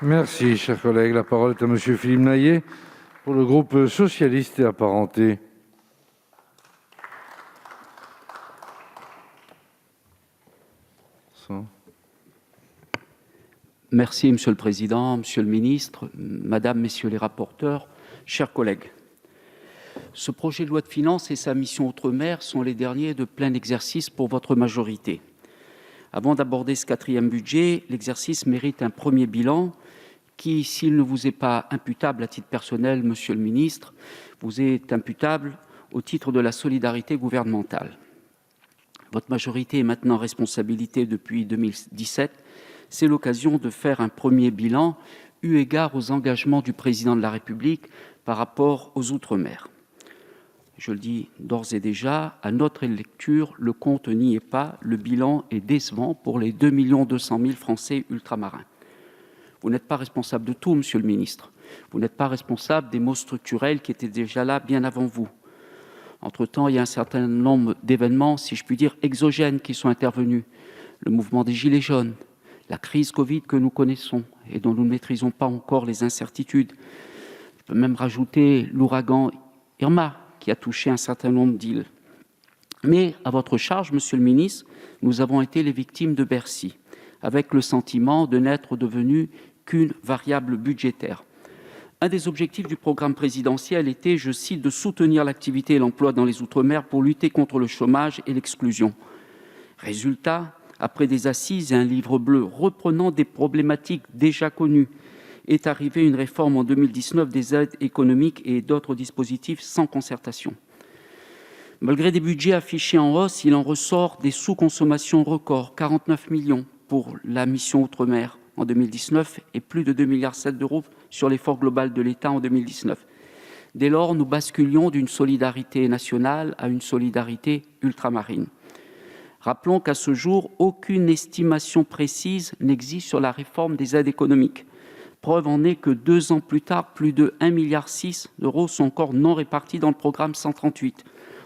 Merci, cher collègue. La parole est à monsieur Philippe Naillet pour le groupe socialiste et apparentés. Merci, Monsieur le Président, Monsieur le Ministre, Madame, Messieurs les rapporteurs, chers collègues. Ce projet de loi de finances et sa mission Outre-mer sont les derniers de plein exercice pour votre majorité. Avant d'aborder ce quatrième budget, l'exercice mérite un premier bilan qui, s'il ne vous est pas imputable à titre personnel, Monsieur le Ministre, vous est imputable au titre de la solidarité gouvernementale. Votre majorité est maintenant en responsabilité depuis 2017. C'est l'occasion de faire un premier bilan eu égard aux engagements du Président de la République par rapport aux Outre-mer. Je le dis d'ores et déjà, à notre lecture, le compte n'y est pas. Le bilan est décevant pour les 2 200 000 Français ultramarins. Vous n'êtes pas responsable de tout, Monsieur le Ministre. Vous n'êtes pas responsable des maux structurels qui étaient déjà là bien avant vous. Entre-temps, il y a un certain nombre d'événements, si je puis dire, exogènes qui sont intervenus. Le mouvement des Gilets jaunes, la crise Covid que nous connaissons et dont nous ne maîtrisons pas encore les incertitudes. Je peux même rajouter l'ouragan Irma qui a touché un certain nombre d'îles. Mais à votre charge, Monsieur le Ministre, nous avons été les victimes de Bercy, avec le sentiment de n'être devenu qu'une variable budgétaire. Un des objectifs du programme présidentiel était, je cite, de soutenir l'activité et l'emploi dans les Outre-mer pour lutter contre le chômage et l'exclusion. Résultat, après des assises et un livre bleu reprenant des problématiques déjà connues, est arrivée une réforme en 2019 des aides économiques et d'autres dispositifs sans concertation. Malgré des budgets affichés en hausse, il en ressort des sous-consommations records, 49 millions pour la mission Outre-mer en 2019 et plus de 2,7 milliards d'euros sur l'effort global de l'État en 2019. Dès lors, nous basculions d'une solidarité nationale à une solidarité ultramarine. Rappelons qu'à ce jour, aucune estimation précise n'existe sur la réforme des aides économiques. Preuve en est que 2 ans plus tard, plus de 1,6 milliard d'euros sont encore non répartis dans le programme 138.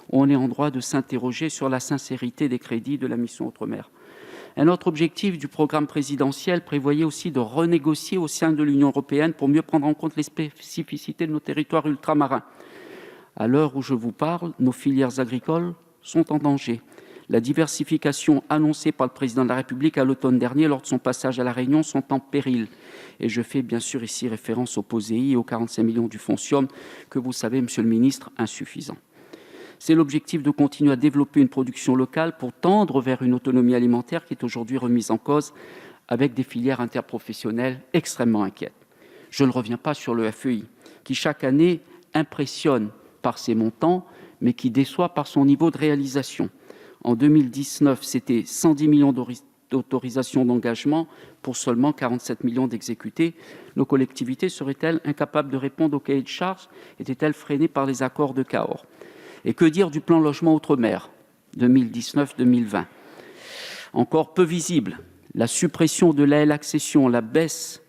On est en droit de s'interroger sur la sincérité des crédits de la mission Outre-mer. Un autre objectif du programme présidentiel prévoyait aussi de renégocier au sein de l'Union européenne pour mieux prendre en compte les spécificités de nos territoires ultramarins. À l'heure où je vous parle, nos filières agricoles sont en danger. La diversification annoncée par le Président de la République à l'automne dernier lors de son passage à La Réunion sont en péril. Et je fais bien sûr ici référence au POSEI et aux 45 millions du Foncium que vous savez, Monsieur le Ministre, insuffisants. C'est l'objectif de continuer à développer une production locale pour tendre vers une autonomie alimentaire qui est aujourd'hui remise en cause avec des filières interprofessionnelles extrêmement inquiètes. Je ne reviens pas sur le FEI, qui chaque année impressionne par ses montants, mais qui déçoit par son niveau de réalisation. En 2019, c'était 110 millions d'autorisations d'engagement pour seulement 47 millions d'exécutés. Nos collectivités seraient-elles incapables de répondre au cahier de charges? Étaient-elles freinées par les accords de Cahors? Et que dire du plan logement Outre-mer 2019-2020? Encore peu visible, la suppression de l'AL accession, la baisse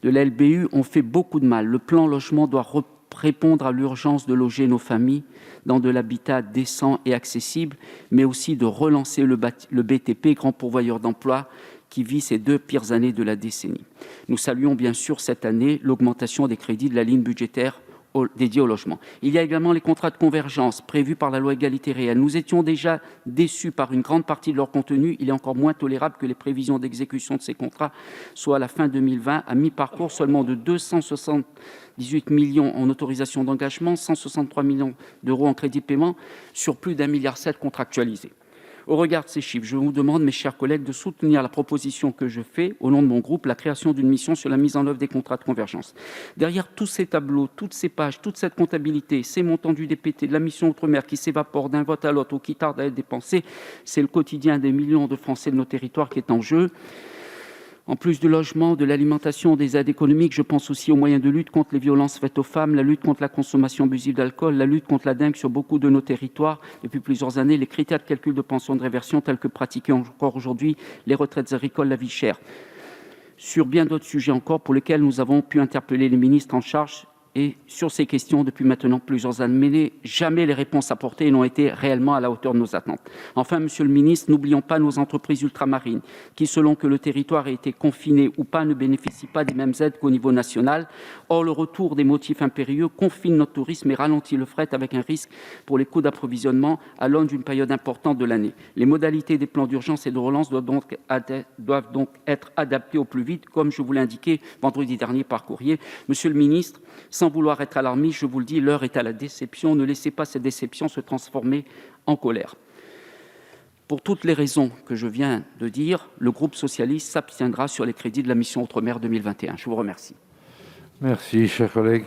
de la LBU ont fait beaucoup de mal. Le plan logement doit répondre à l'urgence de loger nos familles dans de l'habitat décent et accessible, mais aussi de relancer le BTP, grand pourvoyeur d'emplois, qui vit ces 2 pires années de la décennie. Nous saluons bien sûr cette année l'augmentation des crédits de la ligne budgétaire dédiée au logement. Il y a également les contrats de convergence prévus par la loi Égalité réelle. Nous étions déjà déçus par une grande partie de leur contenu. Il est encore moins tolérable que les prévisions d'exécution de ces contrats soient à la fin 2020 à mi-parcours seulement de 278 millions en autorisation d'engagement, 163 millions d'euros en crédit de paiement sur plus d'1,7 milliard contractualisés. Au regard de ces chiffres, je vous demande, mes chers collègues, de soutenir la proposition que je fais au nom de mon groupe, la création d'une mission sur la mise en œuvre des contrats de convergence. Derrière tous ces tableaux, toutes ces pages, toute cette comptabilité, ces montants du DPT, de la mission Outre-mer qui s'évaporent d'un vote à l'autre ou qui tardent à être dépensés, c'est le quotidien des millions de Français de nos territoires qui est en jeu. En plus du logement, de l'alimentation, des aides économiques, je pense aussi aux moyens de lutte contre les violences faites aux femmes, la lutte contre la consommation abusive d'alcool, la lutte contre la dengue sur beaucoup de nos territoires. Depuis plusieurs années, les critères de calcul de pension de réversion tels que pratiqués encore aujourd'hui, les retraites agricoles, la vie chère. Sur bien d'autres sujets encore pour lesquels nous avons pu interpeller les ministres en charge et sur ces questions depuis maintenant plusieurs années, mais jamais les réponses apportées n'ont été réellement à la hauteur de nos attentes. Enfin, monsieur le ministre, n'oublions pas nos entreprises ultramarines qui, selon que le territoire ait été confiné ou pas, ne bénéficient pas des mêmes aides qu'au niveau national. Or, le retour des motifs impérieux confine notre tourisme et ralentit le fret avec un risque pour les coûts d'approvisionnement à l'aune d'une période importante de l'année. Les modalités des plans d'urgence et de relance doivent donc être adaptées au plus vite, comme je vous l'ai indiqué vendredi dernier par courrier. Monsieur le ministre, sans vouloir être alarmiste, je vous le dis, l'heure est à la déception. Ne laissez pas cette déception se transformer en colère. Pour toutes les raisons que je viens de dire, le groupe socialiste s'abstiendra sur les crédits de la mission Outre-mer 2021. Je vous remercie. Merci, cher collègue.